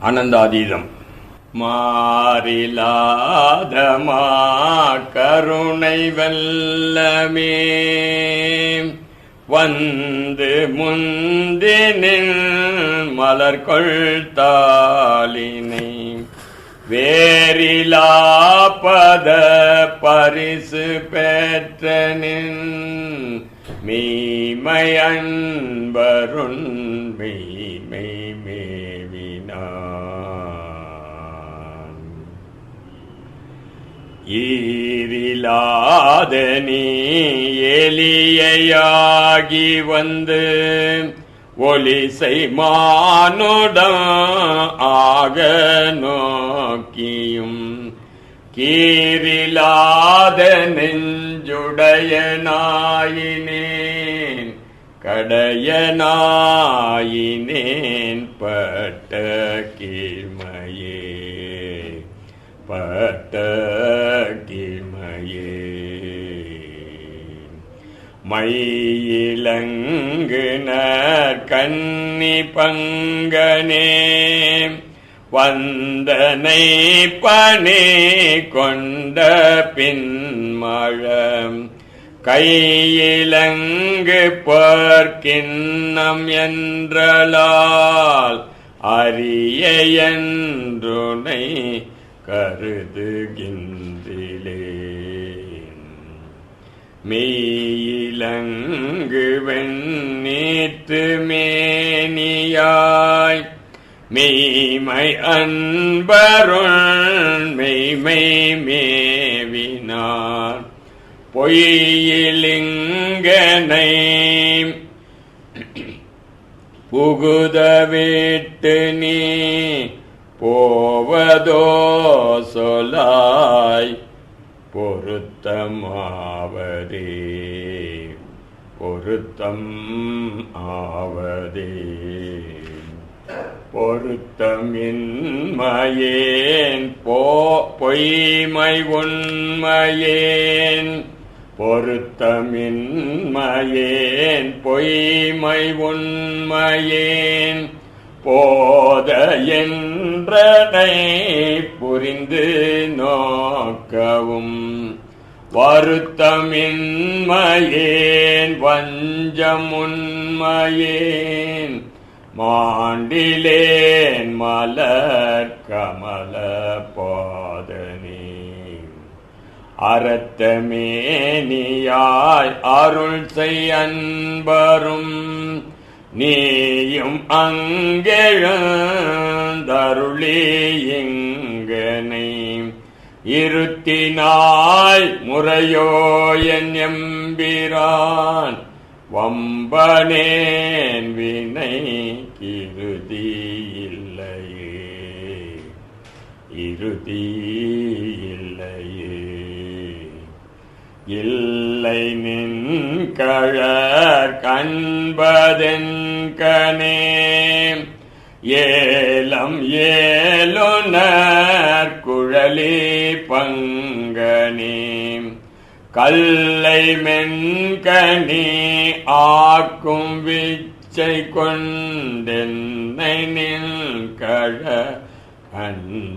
ஆனந்தாதீதம். மாறிலாதமா கருணை வல்லமே வந்து முந்தினின் மலர்கொள் தாளினை வேறிலா பத பரிசு பெற்றனின் மீமை அன்பருண் மெய்மை மேவினான். ஈரிலாத நீ எலியாகி வந்து ஒலிசை மானுடம் ஆக நோக்கியும் கீரிலாத நெஞ்சுடையனாயினேன் கடையனாயினேன் பட்ட கீழ்மையே பட்ட கீழ்மையே. மையிலங்குனர் கன்னி பங்கனே வந்தனை பணி கொண்ட பின்மழம் கையிலங்கு பர்க்கின்னம் என்றலால் அரிய என்றுனை கருதுகின்றிலேன். மெய்யிலங்கு வெண்ணீற்று மேனியாய் மெய்மை அன்பருள் மெய்மை மேவினார் பொய்யிலிங்கனை புகுத விட்டு நீ போவதோ சொலாய் பொருத்தமாவதே பொருத்தம் ஆவதே. பொருத்தமின்மையேன் பொய்மை உண்மையேன் பொருத்தமின்மையேன் பொய்மை உண்மையேன் போத என்றனை புரிந்து நோக்கவும் வருத்தமின்மையேன் வஞ்சம் உண்மையேன் மாண்டிலேன் மலர் கமல பாதனே. அறத்தமேனியாய் அருள் செய் அன்பரும் நீயும் அங்கெழுந்தருளி இங்கனை இருத்தினாய் முறையோ என் எம்பிரான் வம்பனேன் வினை இறுதி இல்லையே இறுதி இல்லையே. இல்லை நின் கழற் கண்பதென் கனே ஏலம் ஏலுனர் குழலி பங்கனே கல்லை மென்கனி ஆக்கும் விச்சை கொண்டென்னை நின் கழ அன்பனாக்கினாய்.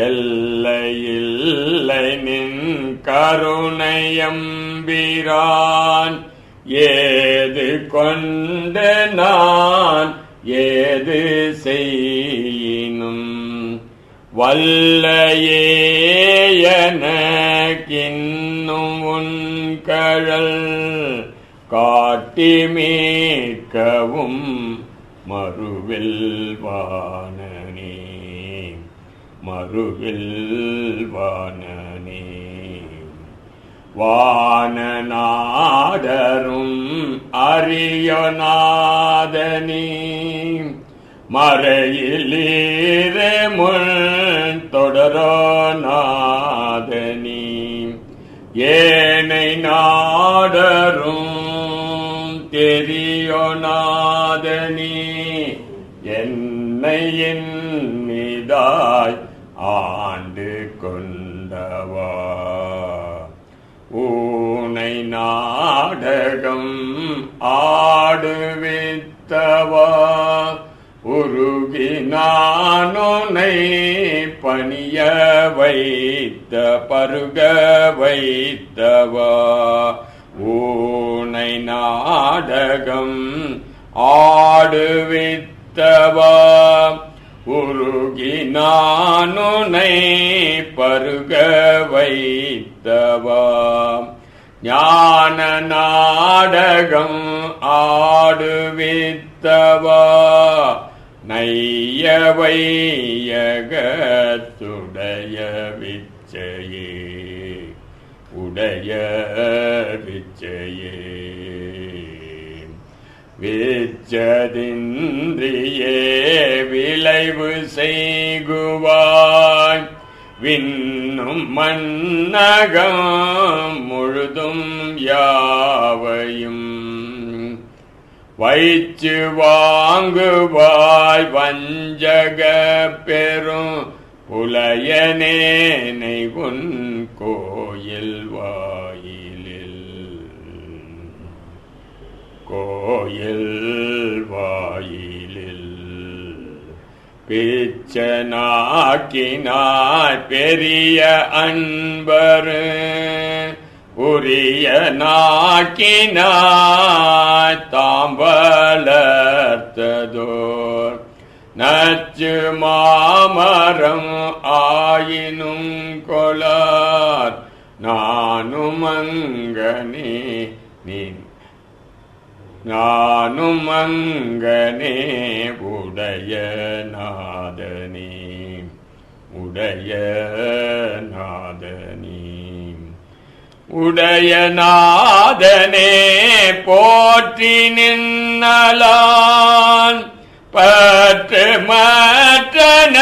எல்லையில்லை நின் கருணையம்பிரான் ஏது கொண்டு நான் ஏது செய்யினும் வல்லையேயனக்கின்னும் உன் கழல் காட்டி மீட்கவும் மறுவில் வாணனே மறுவில் வாணனே. வானநாதரும் அரியநாதனே மறையிலீரே முன் தொடரோ நாதனே ஏனை நாடரும் தெரியோநாதனே என்னை எண்ணிதாய் ஆண்டு கொண்டவா. ஊனை நாடகம் ஆடுவித்த வைத்தவா உருகி நானுனை பணிய வைத்த பருக வைத்தவா ஊனை நாடகம் ஆடுவித்தவா உருகி நானுனை பருக வைத்தவா ஞான நாடகம் ஆடுவித்தவா நைய வையகத்துடைய விச்சையே உடைய விச்சையே விச்சதின்றியே விளைவு செய்குவாய் விண்ணும் மன்னகம் முழுதும் யாவையும் வைச்சு வாங்குவாய் வஞ்சக பெரும் புலையனேனை உன் கோயில் வாயிலில் பிச்சனாக்கினாய் பெரிய அன்பரு உரிய நாக்கினாய் தாம் வளர்த்ததோர் நச்சு மாமரம் ஆயினும் கொளார் நானும் அங்கனே உடைய நாதனே உடைய நாதனே போற்றி நின்னலான் பற்று மற்றன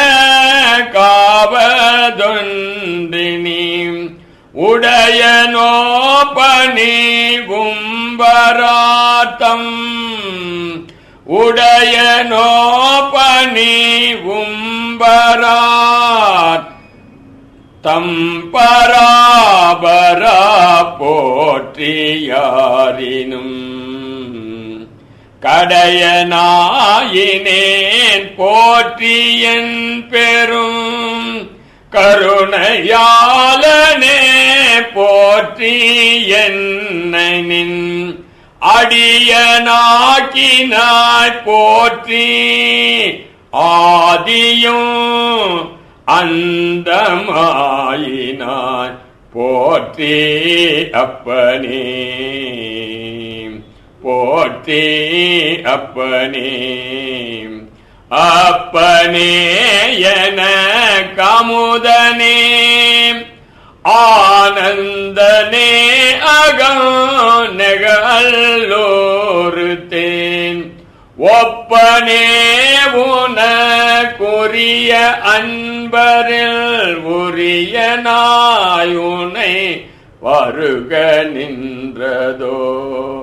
காவதொன்றினி உடைய நோபனி உம்பராத்தம் உடைய நோபனி உம்பராத் தம்பராபரா போற்றியாரினும் கடையனாயினேன் போற்றியன் பெரும் கருணையாளனே போற்றி என்னை நின் அடியனாக்கினாய் போற்றி ஆதியும் அந்தமாயினாய் போற்றி அப்பனே போற்றி அப்பனே அப்பனே என கமுதனே ஆனந்தனே அகம் நெகல்லோரு தேன் ஒப்பனே உனக்குரிய அன்பரில் உரிய நாயுனை வருக நின்றதோர்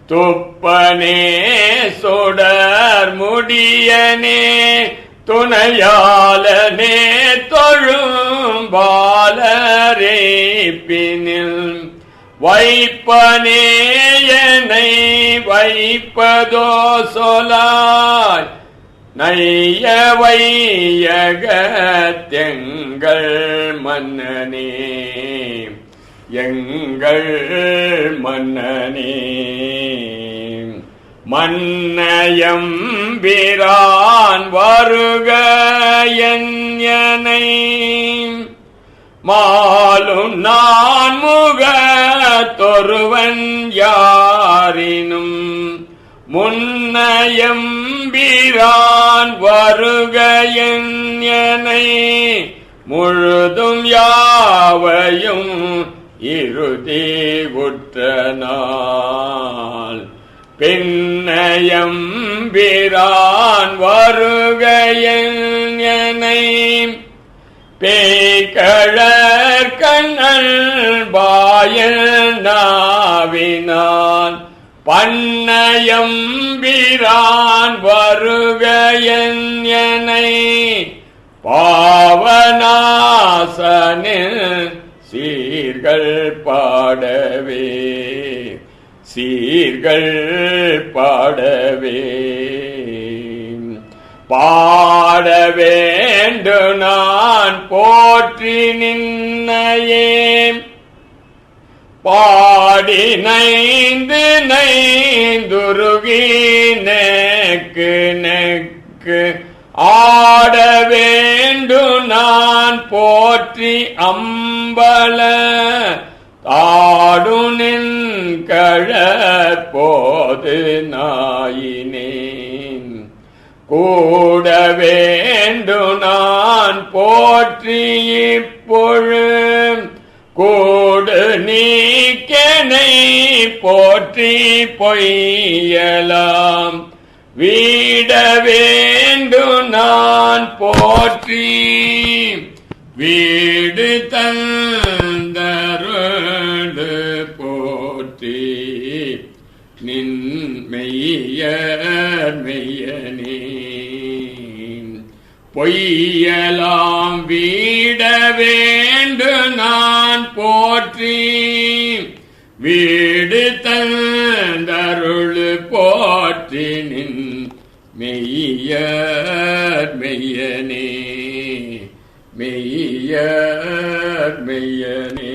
துப்பனே சுடர் முடியனே துணையாளனே தொழும் பாலரே பினில் வைப்பனே என்னை வைப்பதோ சொலாய் நைய வையகத்தெங்கள் மன்னனே எங்கள் மன்னனே மன்னயம்பிரான் வருக என்னை மாலும் நான் முகத்தொருவன் யாரினும் முன்னயம்பிரான் வருக என்னை முழுதும் யாவையும் இறுதி உற்ற நாள் பின்னயம்பிரான் வருக என்னை பேய்கழற் கண்ணல் வாயில் நாவினான் பண்ணயம்பிரான் வருக என்னை பாவநாசனில் சீர்கள் பாடவே சீர்கள் சீர்கள் பாடவே பாட வேண்டு நான் போற்றி நின்னையே பாடி நைந்து நைந்துருகி நெக்கு நெக்கு ஆட வேண்டு நான் போற்றி அம்பல தாடுனின் கழற்போது நாயினேன் கூட வேண்டு நான் போற்றி இப்பொழு கூடு நீக்கனை போற்றி பொய்யலாம் வீட வேண்டு நான் போற்றி வீடு தந்தருடு போற்றி நின் மெய்யர் மெய்யனே பொய்யலாம் வீட வேண்டு நான் போற்றி வீடு தந்தருள் போற்றி நின் மெய்யர் மெய்யனே மெய்யர் மெய்யனே